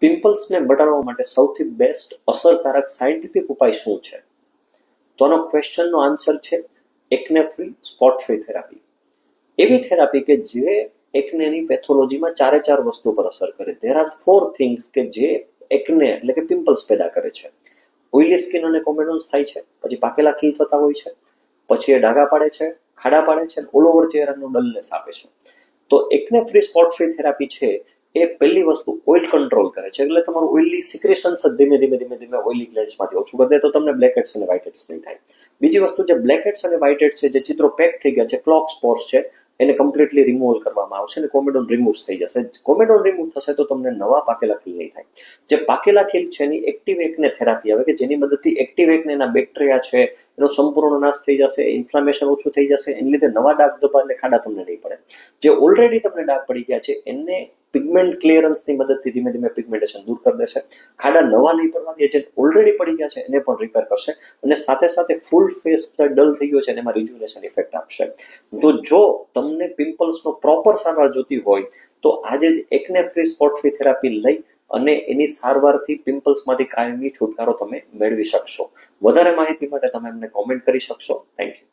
પિમ્પલ્સને મટાડવા માટે સૌથી બેસ્ટ અસરકારક સાયન્ટિફિક ઉપાય શું છે? તો આનો ક્વેશ્ચનનો આન્સર છે એકને ફ્રી સ્પોટ ફ્રી થેરાપી. એવી થેરાપી કે જે એકનેની પેથોલોજીમાં 4 વસ્તુ પર અસર કરે. ધેર આર 4 થિંગ્સ કે જે એકને એટલે કે પિમ્પલ્સ પેદા કરે છે. ઓઇલી સ્કિન અને કોમેડોન્સ થાય છે, પછી પાકેલા ખીલ થતા હોય છે, પછી એ ડાઘા પાડે છે, ખાડા પાડે છે, ઓલ ઓવર ચહેરાનો ડલનેસ આપે છે. તો એકને ફ્રી સ્પોટ ફ્રી થેરાપી છે એ પહેલી વસ્તુ ઓઇલ કંટ્રોલ કરે છે, એટલે તમારું ઓઇલી સિક્રેશન્સ ધીમે ધીમે ઓઇલી ગ્લેન્ડ્સમાંથી ઓછું કરી દે, તો તમને બ્લેક હેડ્સ અને વ્હાઇટ હેડ્સ નહીં થાય. બીજી વસ્તુ, જે બ્લેક હેડ્સ અને વ્હાઇટ હેડ્સ છે, જે ચિત્રો પેક થઈ ગયા છે, ક્લોક સ્પોર્સ છે, એને કમ્પ્લીટલી રિમૂવલ કરવામાં આવશે અને કોમેડોન રિમૂવ થઈ જશે. કોમેડોન રિમૂવ થશે તો તમને નવા પાકેલા ખીલ નહીં થાય. જે પાકેલા ખીલ છે એની એક્ટિવ એકને થેરાપી આવે કે જેની મદદથી એક્ટિવ એકને એના બેક્ટેરિયા છે એનો સંપૂર્ણ નાશ થઈ જશે, ઇન્ફ્લામેશન ઓછું થઈ જશે, એની લીધે નવા ડાઘ ધબ્બા અને ખાડા તમને નહીં પડે. જે ઓલરેડી તમને ડાઘ પડી ગયા છે એને પિગમેન્ટ ક્લિયરન્સની મદદથી ધીમે ધીમે પિગમેન્ટેશન દૂર કરી દેશે. ખાડા નવા નહીં પડવાથી જે ઓલરેડી પડી ગયા છે એને પણ રિપેર કરશે અને સાથે સાથે ફૂલ ફેસ ડલ થઈ ગયો છે એમાં રિજ્યુનેશન ઇફેક્ટ આપશે. તો જો તમને પિમ્પલ્સનો પ્રોપર સારવાર જોતી હોય તો આજે જ એકને ફ્રી સ્પોટ ફ્રી થેરાપી લઈ અને એની સારવારથી પિમ્પલ્સમાંથી કાયમી છુટકારો તમે મેળવી શકશો. વધારે માહિતી માટે તમે અમને કોમેન્ટ કરી શકશો. Thank you.